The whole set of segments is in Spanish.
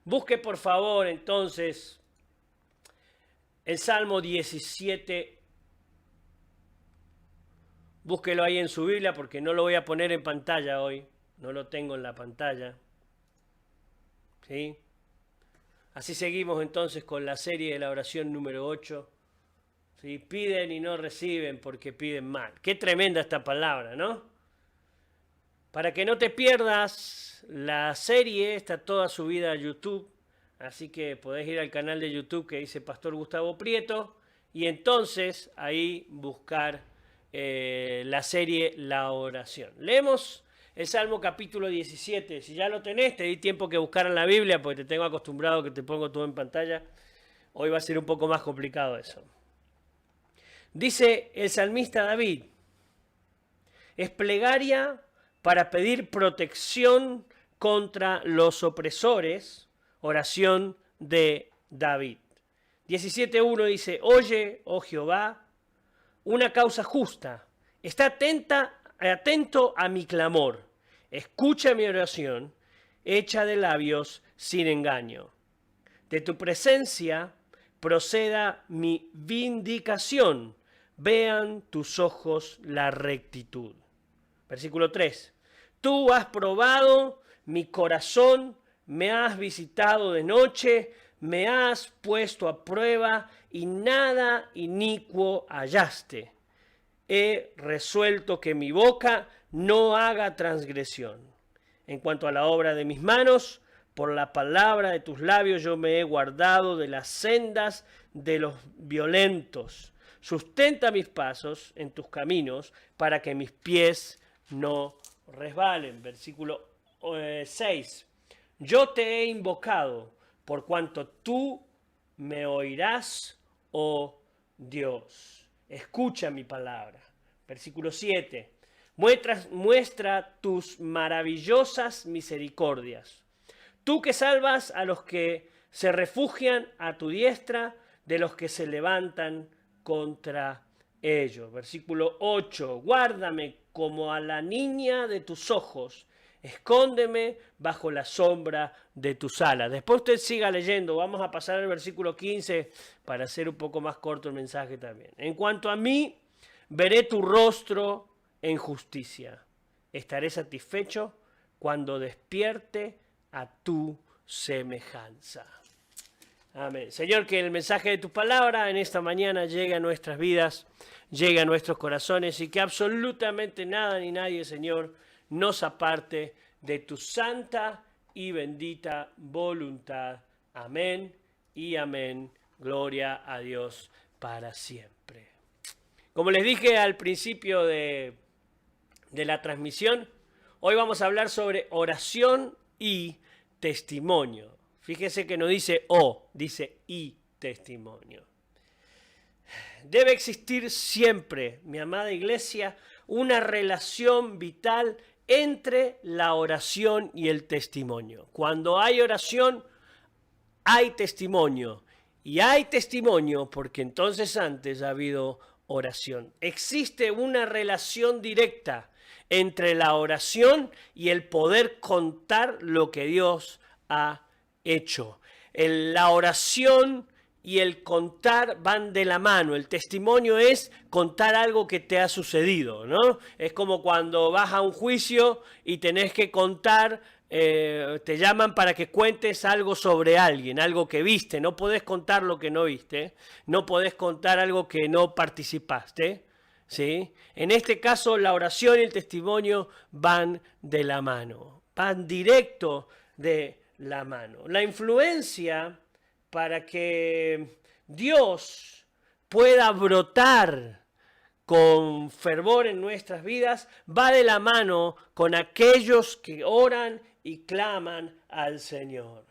Busque por favor entonces el Salmo 17. Búsquelo ahí en su Biblia porque no lo voy a poner en pantalla hoy. No lo tengo en la pantalla. ¿Sí? Así seguimos entonces con la serie de la oración número 8. ¿Sí? Piden y no reciben porque piden mal. Qué tremenda esta palabra, ¿no? Para que no te pierdas la serie, está toda subida a YouTube. Así que podés ir al canal de YouTube que dice Pastor Gustavo Prieto. Y entonces ahí buscar la serie La Oración. Leemos el Salmo capítulo 17. Si ya lo tenés, te di tiempo que buscaran la Biblia porque te tengo acostumbrado que te pongo todo en pantalla. Hoy va a ser un poco más complicado eso. Dice el salmista David, es plegaria para pedir protección contra los opresores, oración de David. 17.1 dice, oye, oh Jehová, una causa justa, está atento a mi clamor, escucha mi oración, hecha de labios sin engaño. De tu presencia proceda mi vindicación, vean tus ojos la rectitud. Versículo 3. Tú has probado mi corazón, me has visitado de noche, me has puesto a prueba y nada inicuo hallaste. He resuelto que mi boca no haga transgresión. En cuanto a la obra de mis manos, por la palabra de tus labios yo me he guardado de las sendas de los violentos. Sustenta mis pasos en tus caminos para que mis pies no resbalen. Versículo 6. Yo te he invocado por cuanto tú me oirás, oh Dios. Escucha mi palabra. Versículo 7. Muestra tus maravillosas misericordias. Tú que salvas a los que se refugian a tu diestra, de los que se levantan contra ellos. Versículo 8. Guárdame como a la niña de tus ojos. Escóndeme bajo la sombra de tus alas. Después usted siga leyendo. Vamos a pasar al versículo 15 para hacer un poco más corto el mensaje también. En cuanto a mí, veré tu rostro en justicia. Estaré satisfecho cuando despierte a tu semejanza. Amén. Señor, que el mensaje de tu palabra en esta mañana llegue a nuestras vidas, llegue a nuestros corazones y que absolutamente nada ni nadie, Señor, nos aparte de tu santa y bendita voluntad. Amén y amén. Gloria a Dios para siempre. Como les dije al principio de la transmisión, hoy vamos a hablar sobre oración y testimonio. Fíjese que no dice o, dice y testimonio. Debe existir siempre, mi amada iglesia, una relación vital entre la oración y el testimonio. Cuando hay oración, hay testimonio. Y hay testimonio porque entonces antes ha habido oración. Existe una relación directa entre la oración y el poder contar lo que Dios ha hecho. La oración y el contar van de la mano. El testimonio es contar algo que te ha sucedido, ¿no? Es como cuando vas a un juicio y tenés que contar, te llaman para que cuentes algo sobre alguien, algo que viste. No podés contar lo que no viste, no podés contar algo que no participaste, ¿sí? En este caso, la oración y el testimonio van de la mano, van directo de la mano. La influencia para que Dios pueda brotar con fervor en nuestras vidas va de la mano con aquellos que oran y claman al Señor.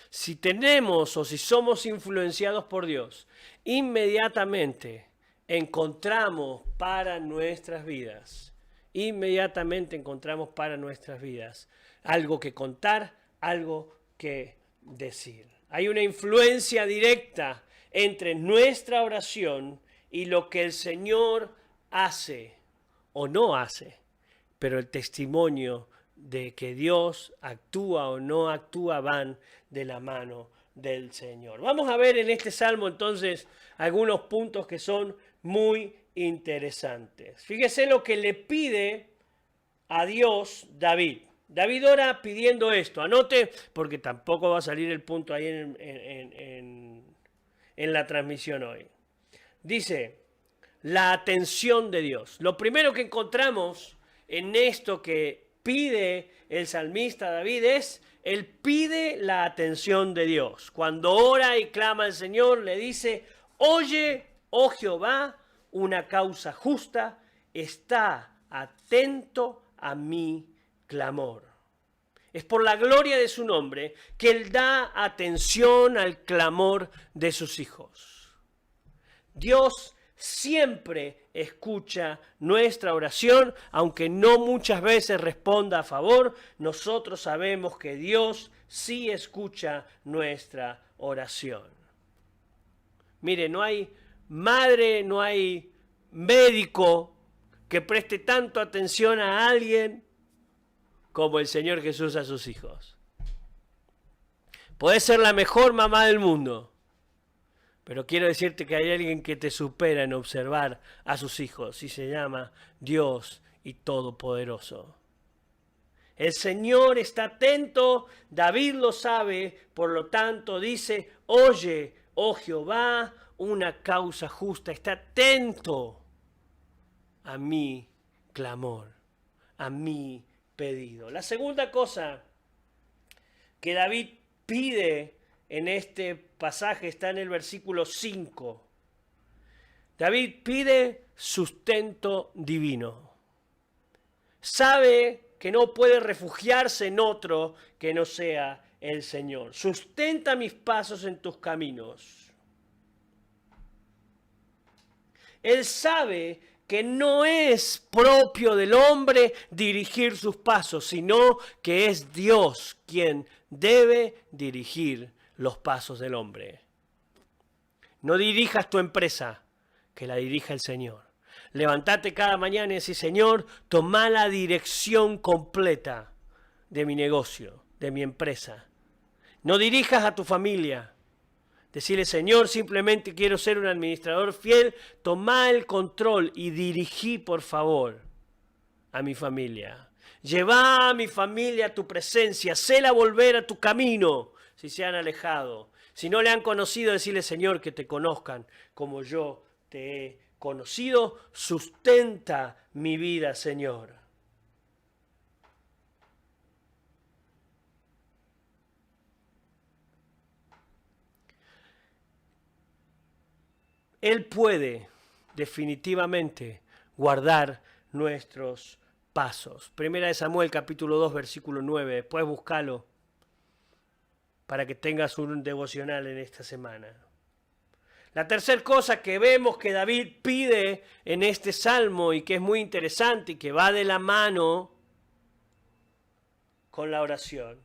Si tenemos o si somos influenciados por Dios, inmediatamente encontramos para nuestras vidas. Inmediatamente encontramos para nuestras vidas algo que contar, algo que decir. Hay una influencia directa entre nuestra oración y lo que el Señor hace o no hace. pero el testimonio de que Dios actúa o no actúa van de la mano del Señor. Vamos a ver en este salmo entonces algunos puntos que son muy interesantes. Fíjese lo que le pide a Dios David. David ora pidiendo esto. Anote, porque tampoco va a salir el punto ahí en la transmisión hoy. Dice, la atención de Dios. Lo primero que encontramos en esto que pide el salmista David es, él pide la atención de Dios. Cuando ora y clama al Señor, le dice, oye, oh Jehová, una causa justa, está atento a mi clamor. Es por la gloria de su nombre que él da atención al clamor de sus hijos. Dios siempre escucha nuestra oración, aunque no muchas veces responda a favor. Nosotros sabemos que Dios sí escucha nuestra oración. Mire, no hay madre, no hay médico que preste tanto atención a alguien como el Señor Jesús a sus hijos. Podés ser la mejor mamá del mundo, pero quiero decirte que hay alguien que te supera en observar a sus hijos y se llama Dios y Todopoderoso. El Señor está atento, David lo sabe, por lo tanto dice, oye, oh Jehová, una causa justa, está atento a mi clamor, a mi pedido. La segunda cosa que David pide en este pasaje está en el versículo 5. David pide sustento divino. Sabe que no puede refugiarse en otro que no sea el Señor. Sustenta mis pasos en tus caminos. Él sabe que no es propio del hombre dirigir sus pasos, sino que es Dios quien debe dirigir los pasos del hombre. No dirijas tu empresa, que la dirija el Señor. Levántate cada mañana y decir, Señor, toma la dirección completa de mi negocio, de mi empresa. No dirijas a tu familia. Decirle, Señor, simplemente quiero ser un administrador fiel, toma el control y dirigí, por favor, a mi familia. Lleva a mi familia a tu presencia, hacela volver a tu camino si se han alejado. Si no le han conocido, decirle, Señor, que te conozcan como yo te he conocido. Sustenta mi vida, Señor. Él puede definitivamente guardar nuestros pasos. Primera de Samuel capítulo 2 versículo 9. Después búscalo para que tengas un devocional en esta semana. La tercera cosa que vemos que David pide en este salmo y que es muy interesante y que va de la mano con la oración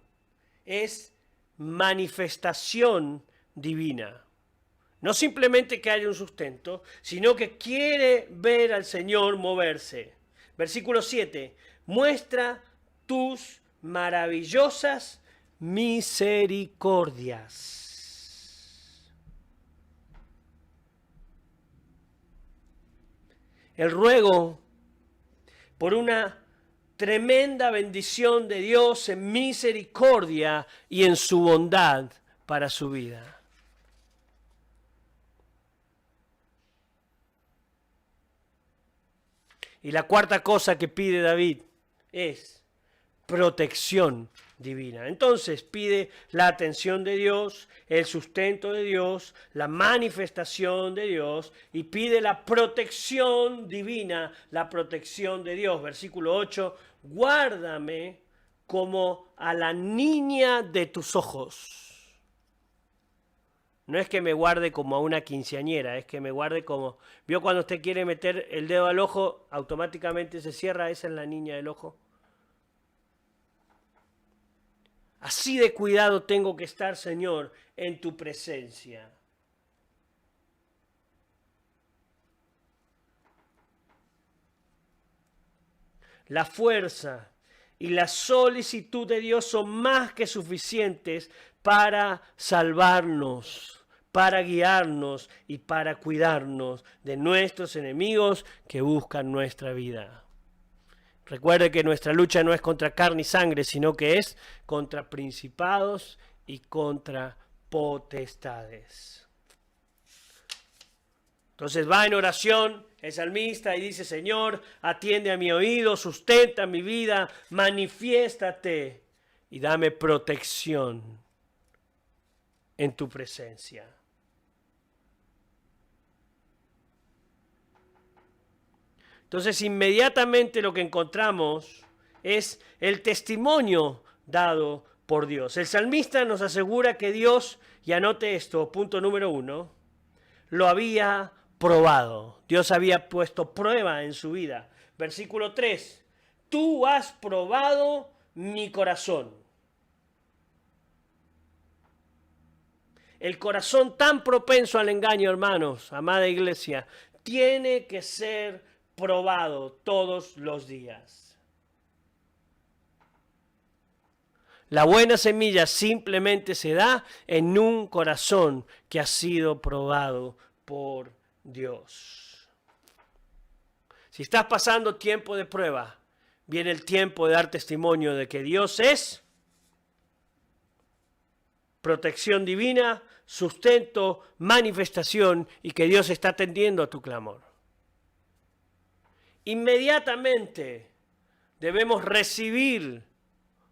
es manifestación divina. No simplemente que haya un sustento, sino que quiere ver al Señor moverse. Versículo 7. Muestra tus maravillosas misericordias. El ruego por una tremenda bendición de Dios en misericordia y en su bondad para su vida. Y la cuarta cosa que pide David es protección divina. Entonces pide la atención de Dios, el sustento de Dios, la manifestación de Dios y pide la protección divina, la protección de Dios. Versículo 8, guárdame como a la niña de tus ojos. No es que me guarde como a una quinceañera, es que me guarde como... ¿Vio cuando usted quiere meter el dedo al ojo, automáticamente se cierra? Esa es la niña del ojo. Así de cuidado tengo que estar, Señor, en tu presencia. la fuerza y la solicitud de Dios son más que suficientes para salvarnos, para guiarnos y para cuidarnos de nuestros enemigos que buscan nuestra vida. Recuerde que nuestra lucha no es contra carne y sangre, sino que es contra principados y contra potestades. Entonces va en oración el salmista y dice: Señor, atiende a mi oído, sustenta mi vida, manifiéstate y dame protección en tu presencia. Entonces inmediatamente lo que encontramos es el testimonio dado por Dios. El salmista nos asegura que Dios, y anote esto, punto número 1, lo había probado. Dios había puesto prueba en su vida. Versículo 3, tú has probado mi corazón. El corazón tan propenso al engaño, hermanos, amada iglesia, tiene que ser probado todos los días. La buena semilla simplemente se da en un corazón que ha sido probado por Dios. Si estás pasando tiempo de prueba, viene el tiempo de dar testimonio de que Dios es protección divina, sustento, manifestación, y que Dios está atendiendo a tu clamor. Inmediatamente debemos recibir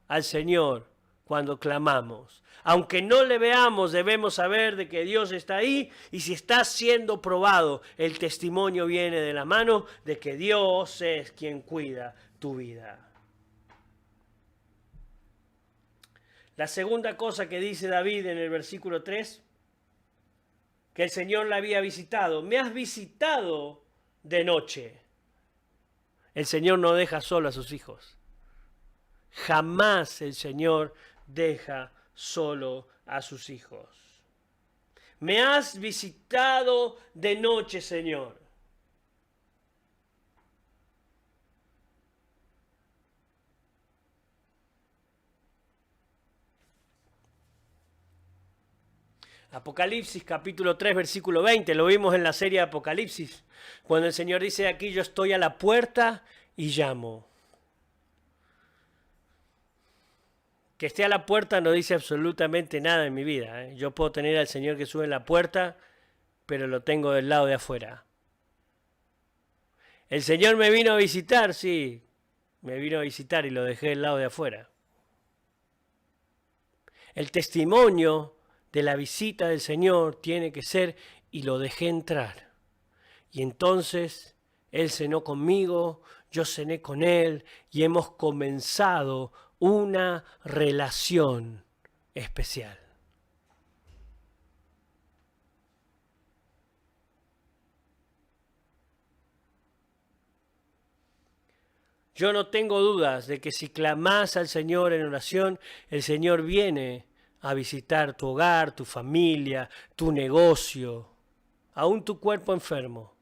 al Señor cuando clamamos. Aunque no le veamos, debemos saber de que Dios está ahí, y si está siendo probado, el testimonio viene de la mano de que Dios es quien cuida tu vida. La segunda cosa que dice David en el versículo 3, que el Señor la había visitado. Me has visitado de noche. El Señor no deja solo a sus hijos. Jamás el Señor deja solo a sus hijos. Me has visitado de noche, Señor. Apocalipsis capítulo 3 versículo 20, lo vimos en la serie Apocalipsis, cuando el Señor dice: aquí yo estoy a la puerta y llamo. Que esté a la puerta no dice absolutamente nada en mi vida. Yo puedo tener al Señor que sube en la puerta, pero lo tengo del lado de afuera. El Señor me vino a visitar, sí, me vino a visitar y lo dejé del lado de afuera. El testimonio de la visita del Señor tiene que ser: y lo dejé entrar. Y entonces Él cenó conmigo, yo cené con Él, y hemos comenzado una relación especial. Yo no tengo dudas de que si clamás al Señor en oración, el Señor viene a visitar tu hogar, tu familia, tu negocio, aún tu cuerpo enfermo.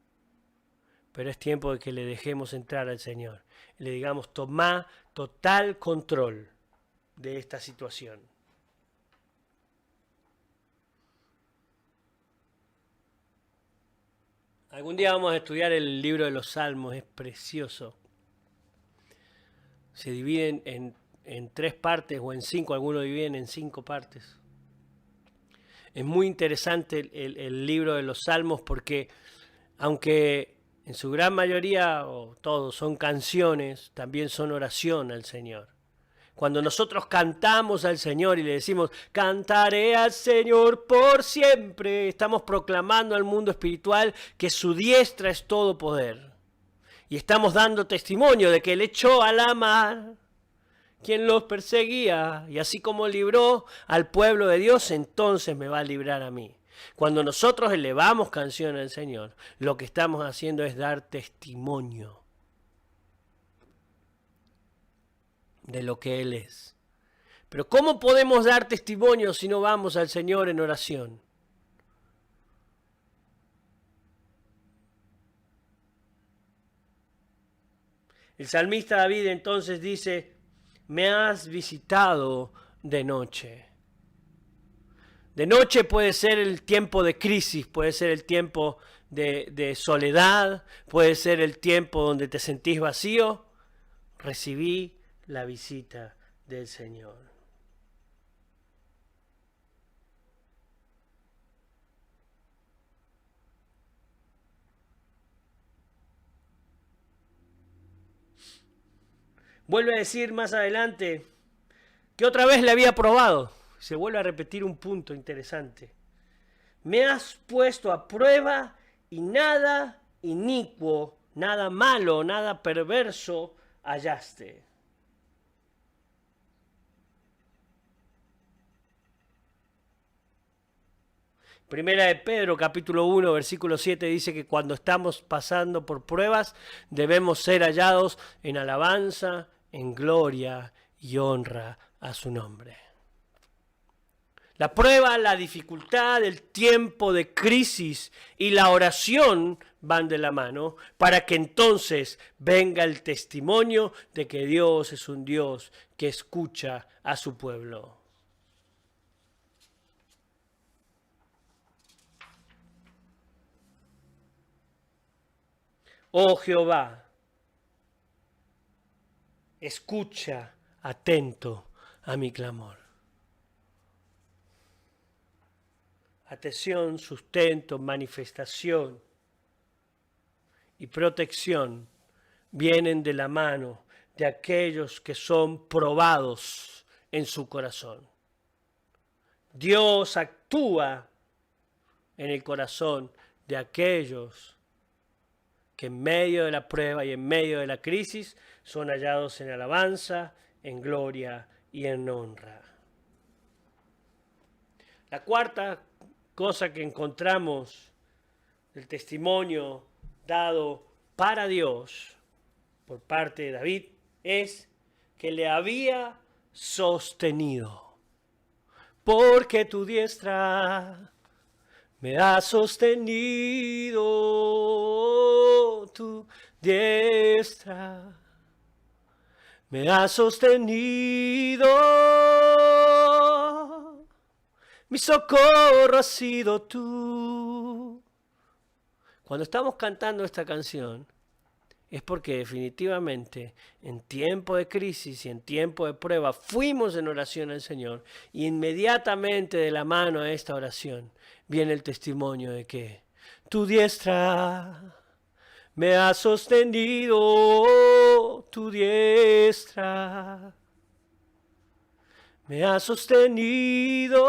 Pero es tiempo de que le dejemos entrar al Señor y le digamos: toma total control de esta situación. Algún día vamos a estudiar el libro de los Salmos, es precioso. Se dividen en 3 partes o en 5, algunos dividen en 5 partes. Es muy interesante el libro de los Salmos porque, aunque en su gran mayoría o todos son canciones, también son oración al Señor. Cuando nosotros cantamos al Señor y le decimos: cantaré al Señor por siempre, estamos proclamando al mundo espiritual que su diestra es todo poder. Y estamos dando testimonio de que Él echó a la mar quien los perseguía, y así como libró al pueblo de Dios, entonces me va a librar a mí. Cuando nosotros elevamos canción al Señor, lo que estamos haciendo es dar testimonio de lo que Él es. Pero ¿cómo podemos dar testimonio si no vamos al Señor en oración? El salmista David entonces dice, me has visitado de noche. De noche puede ser el tiempo de crisis, puede ser el tiempo de soledad, puede ser el tiempo donde te sentís vacío. Recibí la visita del Señor. Vuelve a decir más adelante que otra vez le había probado. Se vuelve a repetir un punto interesante. Me has puesto a prueba y nada inicuo, nada malo, nada perverso hallaste. Primera de Pedro, capítulo 1, versículo 7, dice que cuando estamos pasando por pruebas debemos ser hallados en alabanza, en gloria y honra a su nombre. La prueba, la dificultad, el tiempo de crisis y la oración van de la mano para que entonces venga el testimonio de que Dios es un Dios que escucha a su pueblo. Oh Jehová, escucha atento a mi clamor. Atención, sustento, manifestación y protección vienen de la mano de aquellos que son probados en su corazón. Dios actúa en el corazón de aquellos que en medio de la prueba y en medio de la crisis son hallados en alabanza, en gloria y en honra. La cuarta cosa que encontramos del testimonio dado para Dios por parte de David es que le había sostenido. Porque tu diestra me ha sostenido, tu diestra me ha sostenido, mi socorro ha sido tú. Cuando estamos cantando esta canción es porque definitivamente en tiempo de crisis y en tiempo de prueba fuimos en oración al Señor y inmediatamente de la mano a esta oración viene el testimonio de que tu diestra me ha sostenido, tu diestra me ha sostenido.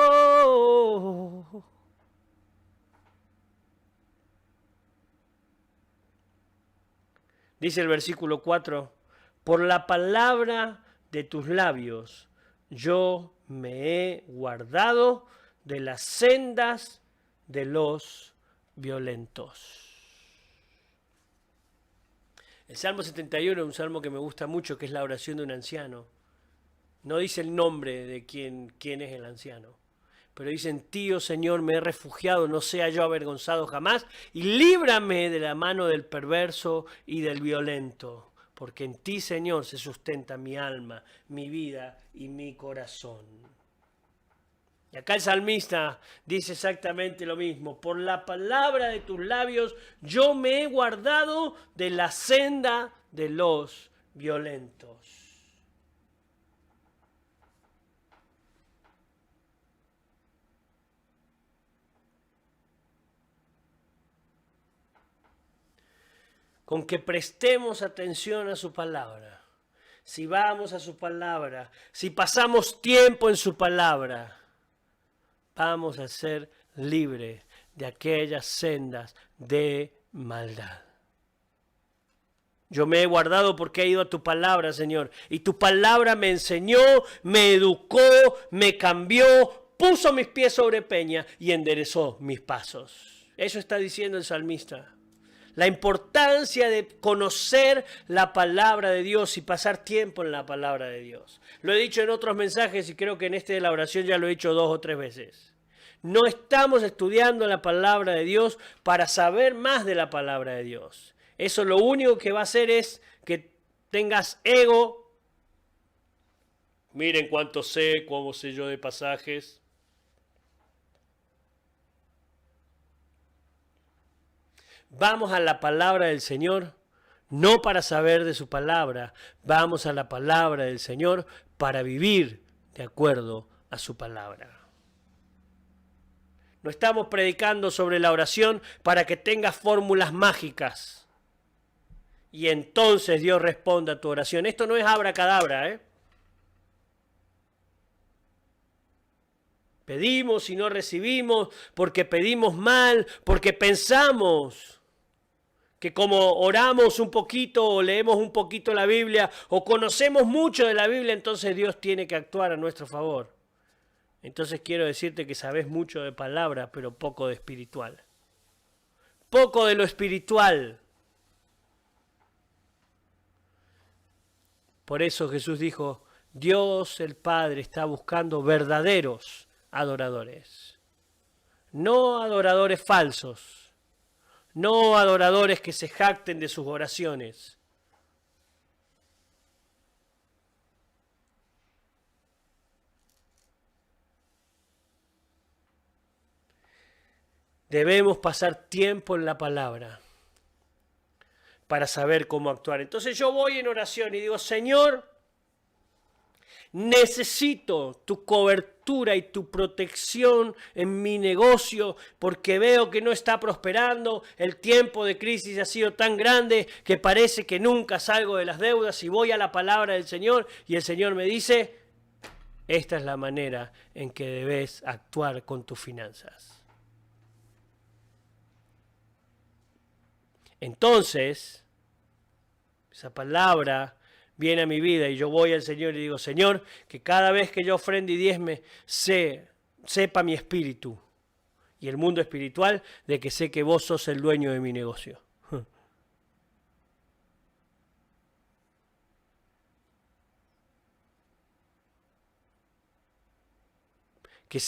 Dice el versículo 4, por la palabra de tus labios yo me he guardado de las sendas de los violentos. El Salmo 71 es un salmo que me gusta mucho, que es la oración de un anciano. No dice el nombre de quién es el anciano, pero dice, en ti, oh Señor, me he refugiado, no sea yo avergonzado jamás, y líbrame de la mano del perverso y del violento, porque en ti, Señor, se sustenta mi alma, mi vida y mi corazón. Y acá el salmista dice exactamente lo mismo. Por la palabra de tus labios yo me he guardado de la senda de los violentos. Con que prestemos atención a su palabra. Si vamos a su palabra, si pasamos tiempo en su palabra, vamos a ser libres de aquellas sendas de maldad. Yo me he guardado porque he ido a tu palabra, Señor, y tu palabra me enseñó, me educó, me cambió, puso mis pies sobre peña y enderezó mis pasos. Eso está diciendo el salmista. La importancia de conocer la palabra de Dios y pasar tiempo en la palabra de Dios. Lo he dicho en otros mensajes y creo que en este de la oración ya lo he dicho 2 o 3 veces. No estamos estudiando la palabra de Dios para saber más de la palabra de Dios. Eso lo único que va a hacer es que tengas ego. Miren cuánto sé, cómo sé yo de pasajes. Vamos a la palabra del Señor, no para saber de su palabra. Vamos a la palabra del Señor para vivir de acuerdo a su palabra. No estamos predicando sobre la oración para que tengas fórmulas mágicas y entonces Dios responda a tu oración. Esto no es abracadabra, ¿eh? Pedimos y no recibimos porque pedimos mal, porque pensamos que como oramos un poquito o leemos un poquito la Biblia o conocemos mucho de la Biblia, entonces Dios tiene que actuar a nuestro favor. Entonces quiero decirte que sabes mucho de palabra, pero poco de espiritual. Poco de lo espiritual. Por eso Jesús dijo, Dios el Padre está buscando verdaderos adoradores. No adoradores falsos. No adoradores que se jacten de sus oraciones. Debemos pasar tiempo en la palabra para saber cómo actuar. Entonces yo voy en oración y digo, Señor, necesito tu cobertura y tu protección en mi negocio porque veo que no está prosperando. El tiempo de crisis ha sido tan grande que parece que nunca salgo de las deudas y voy a la palabra del Señor y el Señor me dice, esta es la manera en que debes actuar con tus finanzas. Entonces, esa palabra viene a mi vida y yo voy al Señor y digo, Señor, que cada vez que yo ofrende y diezme, sepa mi espíritu y el mundo espiritual de que sé que vos sos el dueño de mi negocio. Que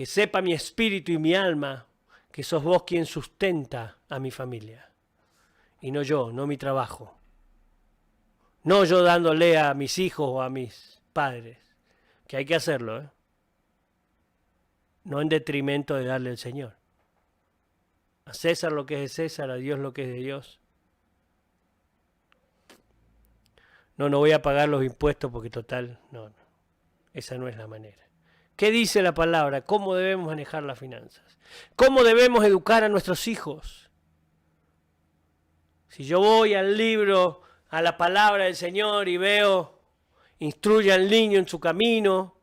sepa mi espíritu y mi alma que sos vos quien sustenta a mi familia. Y no yo, no mi trabajo. No yo dándole a mis hijos o a mis padres. Que hay que hacerlo, ¿eh? No en detrimento de darle al Señor. A César lo que es de César, a Dios lo que es de Dios. No voy a pagar los impuestos porque total, no. Esa no es la manera. ¿Qué dice la palabra? ¿Cómo debemos manejar las finanzas? ¿Cómo debemos educar a nuestros hijos? Si yo voy al libro, a la palabra del Señor y veo, instruye al niño en su camino,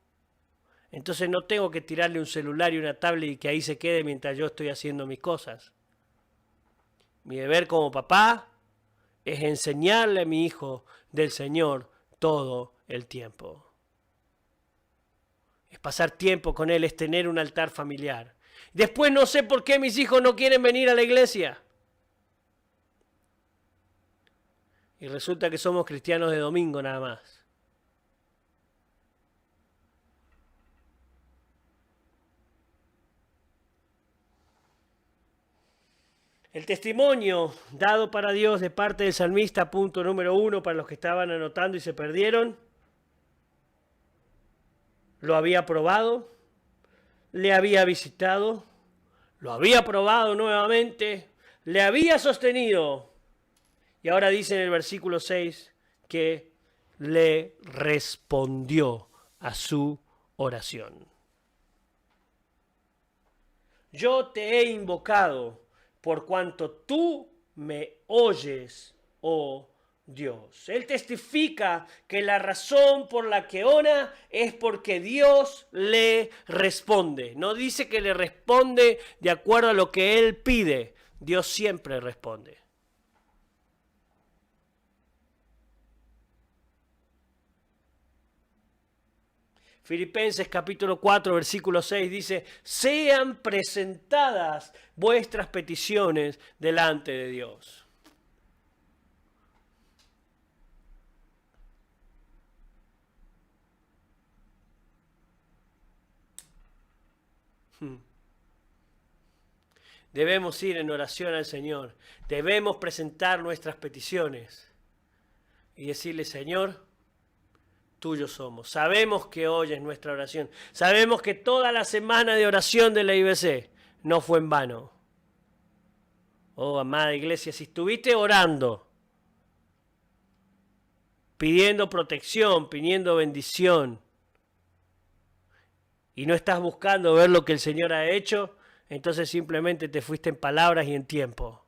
entonces no tengo que tirarle un celular y una tablet y que ahí se quede mientras yo estoy haciendo mis cosas. Mi deber como papá es enseñarle a mi hijo del Señor todo el tiempo. Es pasar tiempo con él, es tener un altar familiar. Después no sé por qué mis hijos no quieren venir a la iglesia. Y resulta que somos cristianos de domingo nada más. El testimonio dado para Dios de parte del salmista, punto número 1, para los que estaban anotando y se perdieron, lo había probado, le había visitado, lo había probado nuevamente, le había sostenido. Y ahora dice en el versículo 6 que le respondió a su oración. Yo te he invocado por cuanto tú me oyes, oh Dios. Él testifica que la razón por la que ora es porque Dios le responde. No dice que le responde de acuerdo a lo que él pide. Dios siempre responde. Filipenses capítulo 4, versículo 6 dice, sean presentadas vuestras peticiones delante de Dios. Debemos ir en oración al Señor. Debemos presentar nuestras peticiones. y decirle, Señor, tuyo somos. Sabemos que oyes nuestra oración. Sabemos que toda la semana de oración de la IBC no fue en vano. Oh, amada iglesia, si estuviste orando, pidiendo protección, pidiendo bendición, y no estás buscando ver lo que el Señor ha hecho, entonces simplemente te fuiste en palabras y en tiempo.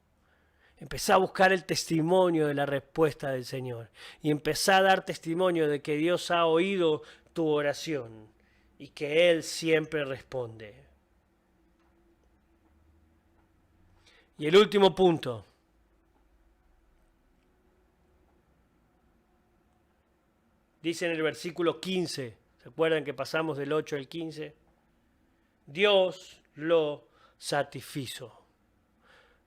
Empezá a buscar el testimonio de la respuesta del Señor y empezá a dar testimonio de que Dios ha oído tu oración y que Él siempre responde. Y el último punto. Dice en el versículo 15, ¿se acuerdan que pasamos del 8 al 15? Dios lo satisfizo.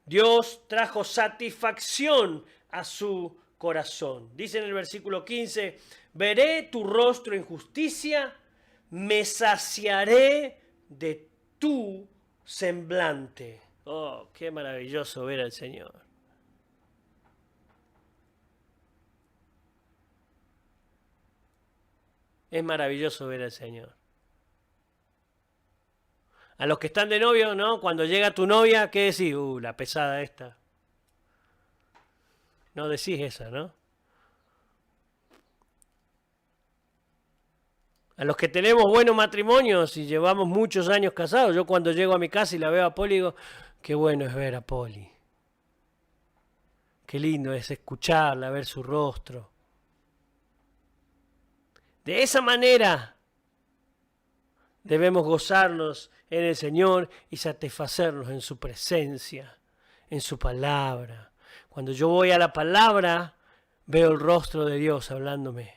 Dios trajo satisfacción a su corazón. Dice en el versículo 15, veré tu rostro en justicia, me saciaré de tu semblante. Oh, qué maravilloso ver al Señor. Es maravilloso ver al Señor. A los que están de novio, ¿no? Cuando llega tu novia, ¿qué decís? La pesada esta. No decís esa, ¿no? A los que tenemos buenos matrimonios y llevamos muchos años casados, yo cuando llego a mi casa y la veo a Poli, digo, qué bueno es ver a Poli. Qué lindo es escucharla, ver su rostro. De esa manera debemos gozarnos en el Señor y satisfacernos en su presencia, en su palabra. Cuando yo voy a la palabra, veo el rostro de Dios hablándome.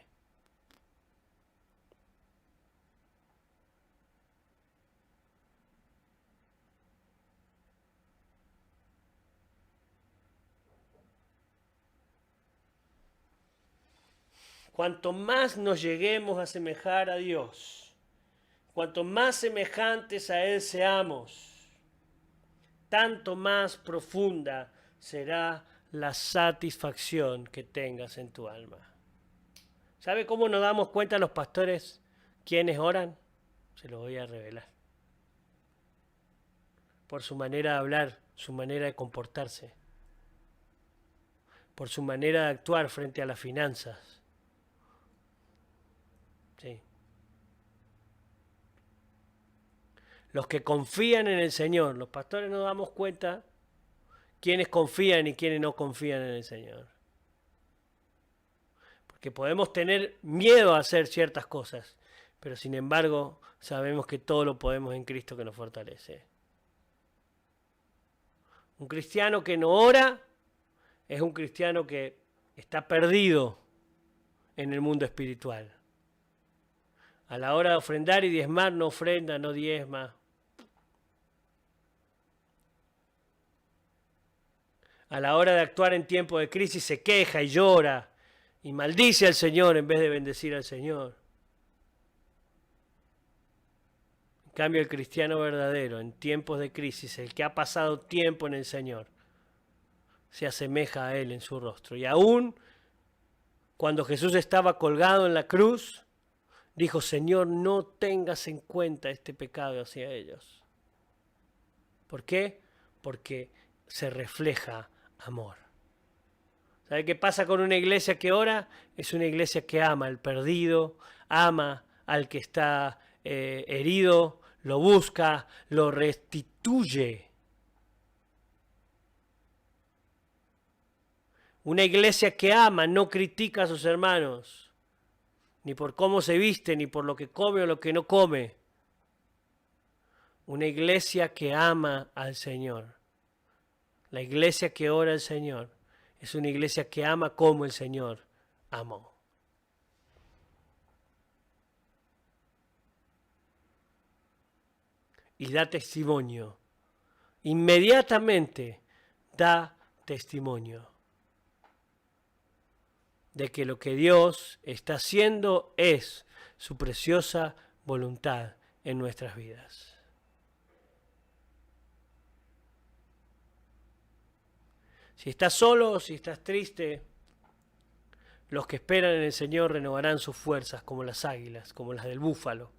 Cuanto más nos lleguemos a asemejar a Dios, cuanto más semejantes a Él seamos, tanto más profunda será la satisfacción que tengas en tu alma. ¿Sabe cómo nos damos cuenta los pastores quienes oran? Se lo voy a revelar. Por su manera de hablar, su manera de comportarse, por su manera de actuar frente a las finanzas. Sí. Los que confían en el Señor, los pastores nos damos cuenta quiénes confían y quiénes no confían en el Señor. Porque podemos tener miedo a hacer ciertas cosas, pero sin embargo sabemos que todo lo podemos en Cristo que nos fortalece. Un cristiano que no ora es un cristiano que está perdido en el mundo espiritual. A la hora de ofrendar y diezmar, no ofrenda, no diezma. A la hora de actuar en tiempo de crisis se queja y llora y maldice al Señor en vez de bendecir al Señor. En cambio, el cristiano verdadero en tiempos de crisis, el que ha pasado tiempo en el Señor, se asemeja a Él en su rostro. Y aún cuando Jesús estaba colgado en la cruz, dijo, Señor, no tengas en cuenta este pecado hacia ellos. ¿Por qué? Porque se refleja amor. ¿Sabe qué pasa con una iglesia que ora? Es una iglesia que ama al perdido, ama al que está herido, lo busca, lo restituye. Una iglesia que ama no critica a sus hermanos, ni por cómo se viste, ni por lo que come o lo que no come. Una iglesia que ama al Señor. La iglesia que ora al Señor es una iglesia que ama como el Señor amó. Y da testimonio. Inmediatamente da testimonio de que lo que Dios está haciendo es su preciosa voluntad en nuestras vidas. Si estás solo o si estás triste, Los que esperan en el Señor renovarán sus fuerzas como las águilas, como las del búfalo.